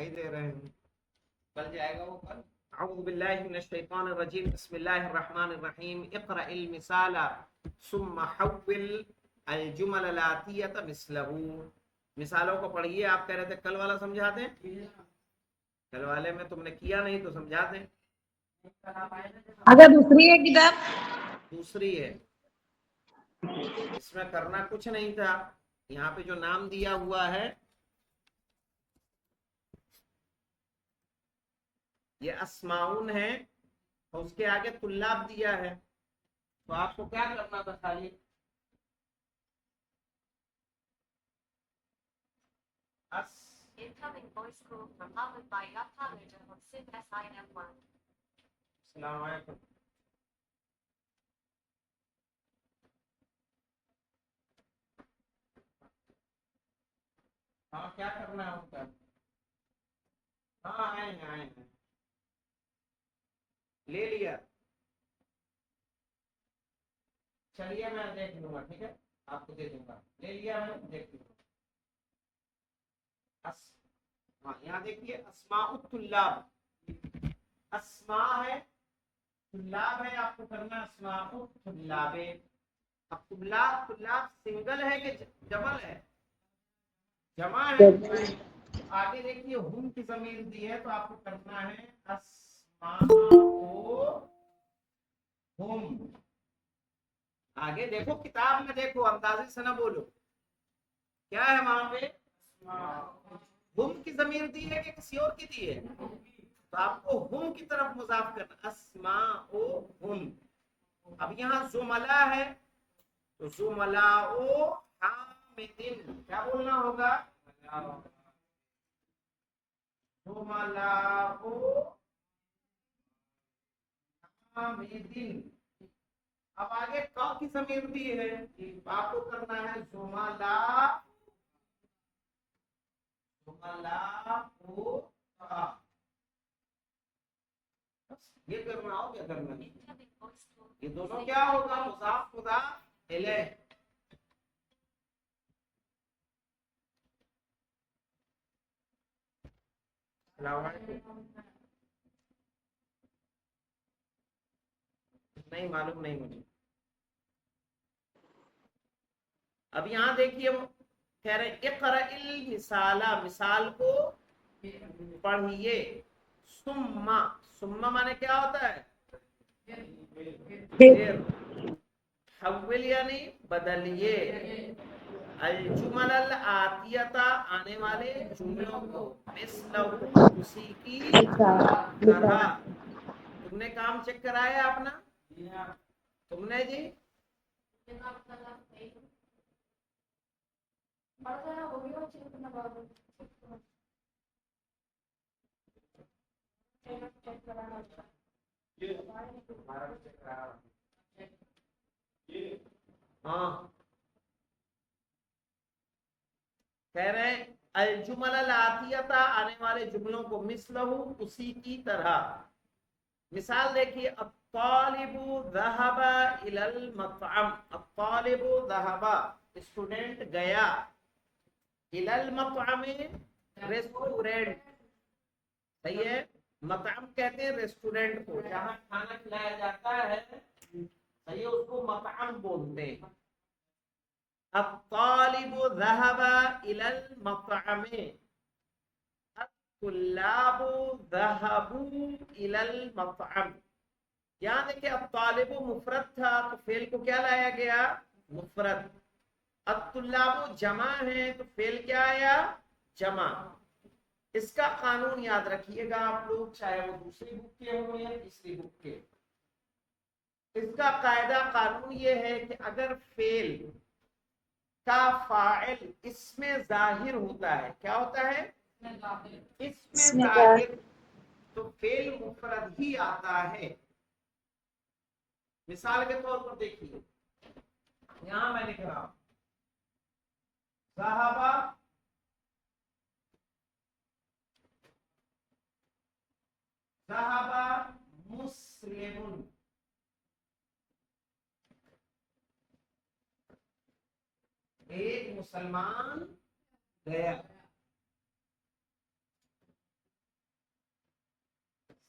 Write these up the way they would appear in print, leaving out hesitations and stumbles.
دکھائی دے رہے ہیں. کل جائے گا وہ کل. اعوذ باللہ من الشیطان الرجیم بسم اللہ الرحمن الرحیم اقرأ المثال ثم حول الجمل الآتیۃ مثلہ. مثالوں کو پڑھیے. آپ کہہ رہے تھے کل والا سمجھا دیں. کل والے میں تم نے کیا نہیں تو سمجھا دیں. اگر دوسری ہے کتاب دوسری ہے. اس میں کرنا کچھ نہیں تھا. یہاں پہ جو نام دیا ہوا ہے یہ اسماؤن ہے اور اس کے آگے طلاب دیا ہے. تو آپ کو کیا کرنا تھا؟ خالی السلام علیکم. ہاں کیا کرنا ہوتا ہے؟ ہاں آئے ہیں. لے لیا. چلیے میں دیکھ لوں گا. ٹھیک ہے آپ کو دے دوں گا. لے لیا میں دیکھ لوں گا. ہاں یہاں دیکھیے اسماء الطلاب. اسماء ہے طلاب ہے. آپ کو کرنا اسماء الطلاب. اب طلاب سنگل ہے کہ جمع ہے؟ جمع ہے. آگے دیکھیے ہم کی ضمیر دی ہے تو آپ کو کرنا ہے اسماء ہم. آگے دیکھو کتاب میں دیکھو اندازے سے نہ بولو. کیا ہے وہاں پہ؟ ہم کی ضمیر دی ہے کہ کسی اور کی دی ہے؟ تو آپ کو ہم کی طرف مضاف کرنا اسماء ہم. اب یہاں زملا ہے تو زملاء حامدین کیا بولنا ہوگا؟ زملاء حامدین. اب آگے کا کی ضمیر دی ہے آپ کو کرنا ہے زملاء یہ کرنا ہو کیا کرنا. یہ دونوں کیا ہوگا؟ مضاف مضاف الیہ. السلام علیکم. نہیں معلوم نہیں مجھے. اب یہاں دیکھیے کہہ رہے اقرأ المثال مثال کو پڑھیے. ثم مانے کیا ہوتا ہے؟ پھر. حول یعنی بدلیے. الجمل الآتیۃ آنے والے جملوں کو مثلہ اسی کی طرح. تم نے کام چیک کرایا اپنا؟ تم نے جی ہاں کہہ رہے ہیں الجمل الآتیۃ آنے والے جملوں کو مثلہ اسی کی طرح. مثال دیکھیے الطالب ذهب الى المطعم. الطالب ذهب اسٹوڈنٹ گیا. الى المطعم ریسٹورنٹ. صحیح ہے. مطعم کہتے ہیں ریسٹورنٹ کو جہاں کھانا کھلایا جاتا ہے. صحیح ہے اس کو مطعم بولتے ہیں. الطالب ذهب الى المطعم. الطلاب ذهبوا الى المطعم. یہاں دیکھیں الطالب مفرد تھا تو فعل کو کیا لایا گیا؟ مفرد. الطلاب جمع ہے تو فعل کیا آیا؟ جمع. اس کا قانون یاد رکھیے گا آپ لوگ چاہے وہ دوسری بک کے ہوں یا تیسری بک کے. اس کا قاعدہ قانون یہ ہے کہ اگر فعل کا فاعل اس میں ظاہر ہوتا ہے. کیا ہوتا ہے؟ اس میں ظاہر. تو فعل مفرد ہی آتا ہے. مثال کے طور پر دیکھیے یہاں میں لکھ رہا ہوں صحابہ صحابہ مسلم. ایک مسلمان گیا.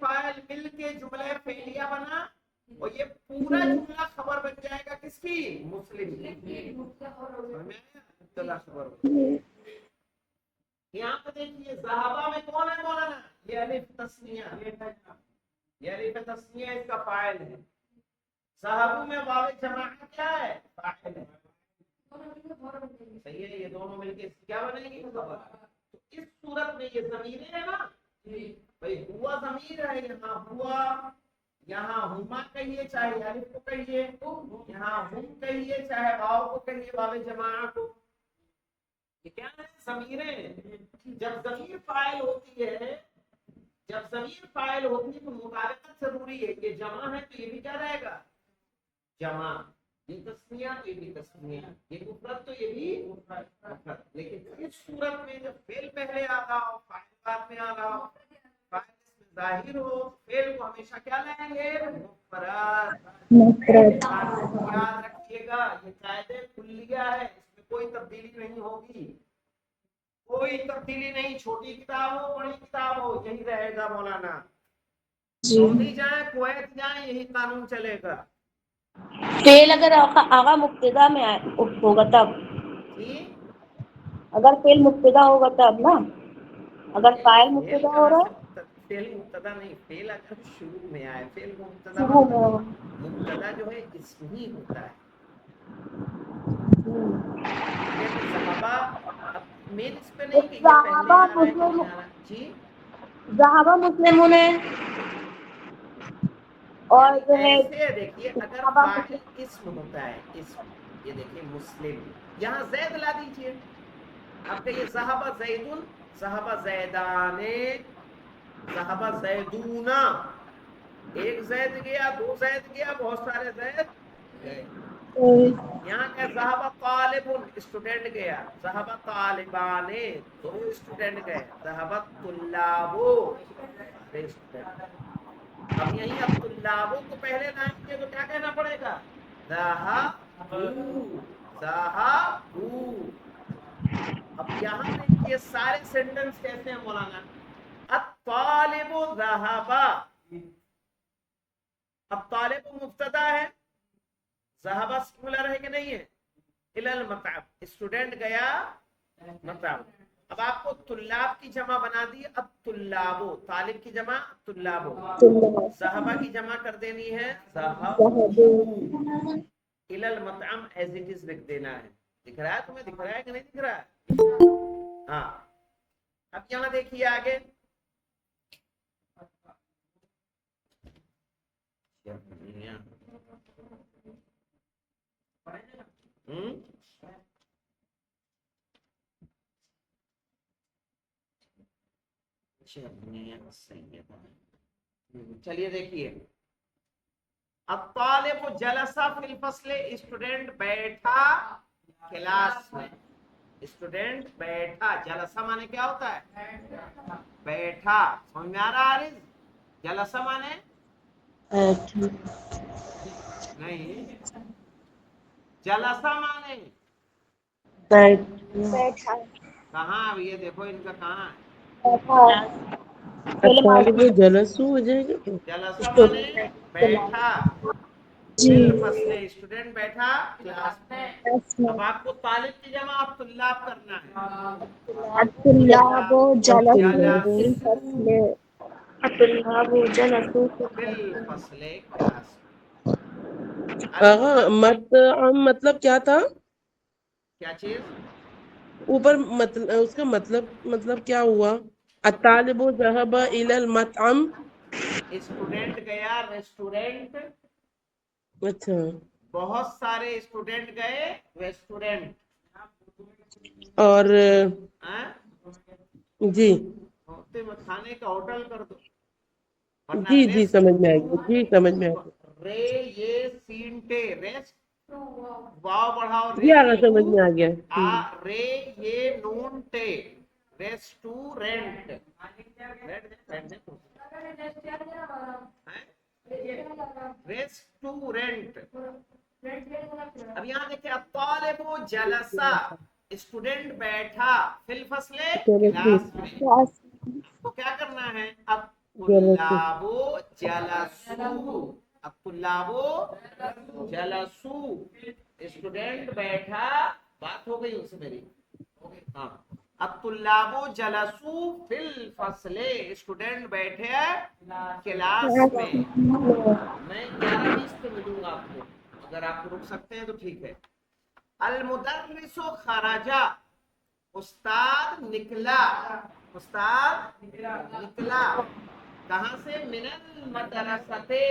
فاعل مل کے جملہ فعلیہ بنا اور یہ پورا جملہ خبر بن جائے گا کس کی؟ مسلم کی۔ مبتدا خبر بن۔ یہاں پہ دیکھیے صحابہ میں کون ہے مولانا؟ یہ الف تسنیہ، یہ الف تسنیہ اس کا فاعل ہے۔ صحابہ میں واو جمع کیا ہے؟ فاعل ہے۔ صحیح ہے، یہ دونوں مل کے کیا بنے گی؟ خبر۔ تو اس صورت میں یہ ضمیر ہے نا بھائی، ہوا ضمیر ہے، یہاں ہوا، یہاں ہما کہیے چاہے الف کو کہیے، یہاں ہم کہیے چاہے واو کو کہیے، واو جمع کو، یہ کیا ہے؟ ضمیریں۔ جب ضمیر فاعل ہوتی ہے، جب ضمیر فاعل ہوتی ہے تو مطابقت ضروری ہے، یہ جمع ہے تو یہ بھی کیا رہے گا؟ جمع۔ یہ تسنیہ تو یہ بھی تسنیہ، یہ مفرد تو یہ بھی مفرد۔ لیکن اس صورت میں جب فعل پہلے آ رہا ہو، فاعل بعد میں آ رہا ہو، فاعل اس میں ظاہر ہو، فعل کو ہمیشہ کیا لیں گے؟ مفرد۔ مفرد۔ یاد رکھیے گا، یہ قاعدہ کلیہ ہے، اس میں کوئی تبدیلی نہیں ہوگی، کوئی تبدیلی نہیں، چھوٹی کتاب ہو بڑی کتاب ہو یہی رہے گا مولانا۔ جی، سعودی جائیں کویت جائیں یہی قانون چلے گا۔ فعل اگر آغا مبتدا میں ہوگا تب، جی اگر فعل مبتدا ہوگا تب نا، اگر فاعل فعل مبتدا ہو کہاں رہا سے ہے فعل مبتدا نہیں، فعل اگر شروع میں آئے، فعل کو مبتدا شروع مت میں، بنائیے، مبتدا جو ہے اسم ہی ہوتا ہے، ٹھیک ہے؟ تو صحابہ اب مین اس پہ نہیں کہ یہ پہلے صحابہ آ رہا ہے کہ مسلم، نہیں آ رہا۔ جی صحابہ مسلمون ہے، اور یعنی جو ہے ایسے ہے، دیکھیے اگر صحابہ فاعل اسم ہوتا ہے، اسم، یہ دیکھیے مسلم، یہاں زید لا دیجئے، آپ کہیے ذہب زیدن، ذہب زیدان، ذہب زیدون، ایک زید گیا، دو زید گیا، بہت سارے زید گئے۔ یہاں کہ ذہب طالب، اسٹوڈنٹ گیا، ذہب طالبان، دو اسٹوڈنٹ گئے، ذہب طلاب، سارے اسٹوڈنٹ گئے۔ اب یہیں اب طلابوں کو پہلے لائیں گے تو کیا کہنا پڑے گا؟ ذہبوا، ذہبوا۔ اب یہاں دیکھیے سارے سینٹنس کیسے ہیں مولانا؟ الطالب ذهب، اب طالب مبتدا ہے، ذهب سنگولر ہے کہ نہیں ہے؟ الى المطعم، اسٹوڈنٹ گیا مطعم۔ اب آپ کو طلاب کی جمع بنا دی الطلاب، طالب کی جمع طلاب، صحابہ کی جمع کر دینی ہے ذهبوا، الى المطعم ایز اٹ از لکھ دینا ہے۔ دکھ رہا ہے تمہیں؟ دکھ رہا ہے کہ نہیں دکھ رہا ہے؟ ہاں اب یہاں دیکھیے آگے، چلیے دیکھیے، الطالب جلسہ فی الفصل، اسٹوڈنٹ بیٹھا کلاس میں، اسٹوڈنٹ بیٹھا، جلسہ مانے کیا ہوتا ہے؟ بیٹھا۔ سمجھ میں آ رہا ہے عارض؟ جلسہ مانے نہیں، جلسہ مانے بیٹھا، کہاں؟ اب یہ دیکھو ان کا کہاں ہے؟ الطالب جلسو ہو جائے گا تو جلسہ مانے بیٹھا، جی، فی الفصل اسٹوڈنٹ بیٹھا کلاس میں۔ اب آپ کو طالب کی جمع اب طلاب کرنا ہے، الطلاب جلسوا الطلاب فی جلسوا الفصل، الطلاب جلسوا فی فی الفصل۔ الفصل کلاس میں۔ آغا مطلب کیا تھا کیا چیز؟ اوپر؟ مطلب اس کا مطلب کیا ہوا؟ الطالب ذهب الى المطعم، اسٹوڈنٹ گیا ریسٹورنٹ، اچھا، بہت سارے اسٹوڈنٹ گئے ریسٹورنٹ، اور جی کھانے کا ہوٹل کر دو، ورنہ جی جی ریسٹ، سمجھ میں آ گیا، جی سمجھ میں آ گیا، رے یہ سین ٹے، ریسٹ واو بڑھاؤ جی رے آغا سمجھ میں آ گیا۔ رے یہ نون ٹے، ریسٹورنٹ، ریسٹورنٹ۔ اب یہاں دیکھیں الطالب جلسہ، اسٹوڈنٹ بیٹھا، فی الفصل کلاس میں، تو کیا کرنا ہے؟ اب الطلاب جلسو، الطلاب جلسو، اسٹوڈنٹ بیٹھا، بات ہو گئی ان سے میری. ہاں الطلاب جلسو فی الفصل، اسٹوڈنٹ بیٹھے کلاس میں. میں 11:20 پہ ملوں گا آپ کو، اگر آپ رک سکتے ہیں تو ٹھیک ہے. المدرس خرجا، استاد نکلا، استاد نکلا کہاں سے؟ من المدرستے،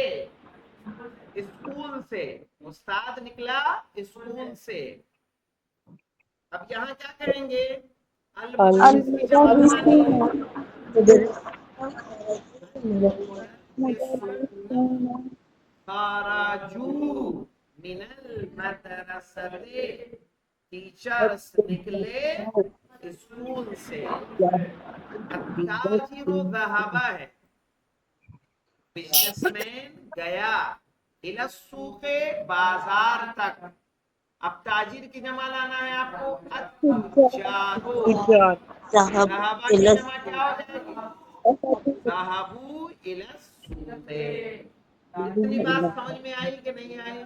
اسکول سے. استاد نکلا اسکول سے. اب یہاں کیا کہیں گے؟ المدرس کی جمع بنانی ہے. خرجو من المدرستے، ٹیچرز نکلے اسکول سے. التاجر ذهب ہے، بزنس مین گیا، الى السوق بازار تک. اب تاجر کی جمع لانا ہے آپ کو، التجارو. ذهب ذهب کی إلى جمع کیا ہو جائے گی؟ ذهبوا الى السوق. اتنی بات سمجھ میں آئی کہ نہیں آئی؟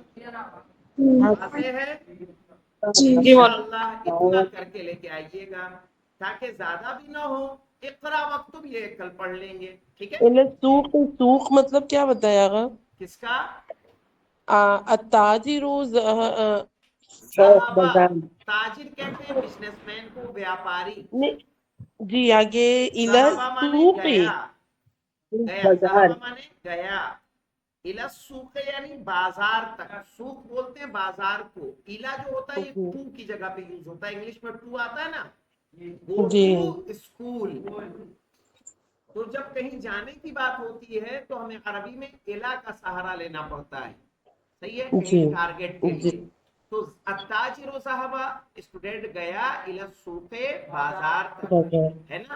واضح ہے؟ انشاءاللہ اتنا کر کے لے کے آئیے گا تاکہ زیادہ بھی نہ ہو. اقرا مکتوب یہ کل پڑھ لیں گے، ٹھیک ہے؟ سوق، سوق مطلب کیا بتایا گا؟ کس کا؟ التاجر صحابہ، تاجر کہتے ہیں بزنس مین کو، ویاپاری. جی آگے صحابہ مانے سوق، گیا، گیا. صحابہ مانے گیا. الى السوق یعنی بازار تک. سوق بولتے ہیں بازار کو. الا جو ہوتا ہے یہ ٹو کی جگہ پہ یوز ہوتا ہے، انگلش میں ٹو آتا ہے نا، گو ٹو اسکول. تو جب کہیں جانے کی بات ہوتی ہے تو ہمیں عربی میں الا کا سہارا لینا پڑتا ہے، صحیح ہے، کہیں ٹارگیٹ کے لیے. تو التاجر صحابہ، اسٹوڈنٹ گیا الى السوق بازار تک، ہے نا.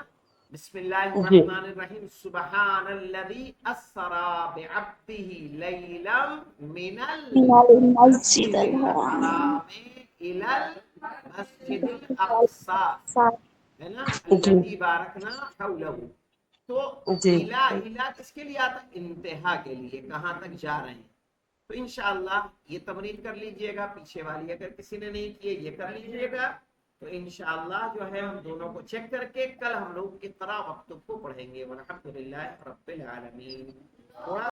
بسم اللہ الرحمن الرحیم. سبحان الذی اسرا بعبده لیلا من المسجد الحرام الى المسجد الاقصی، ہے نا، الذی بارکنا حولہ. تو الہ کس کے لیے آتا ہے؟ انتہا کے لیے، کہاں تک جا رہے ہیں. تو انشاءاللہ یہ تمرین کر لیجئے گا، پیچھے والی اگر کسی نے نہیں کی یہ کر لیجئے گا. تو انشاءاللہ جو ہے ہم دونوں کو چیک کر کے کل ہم لوگ اقرا مکتوب کو پڑھیں گے. والحمدللہ رب العالمین.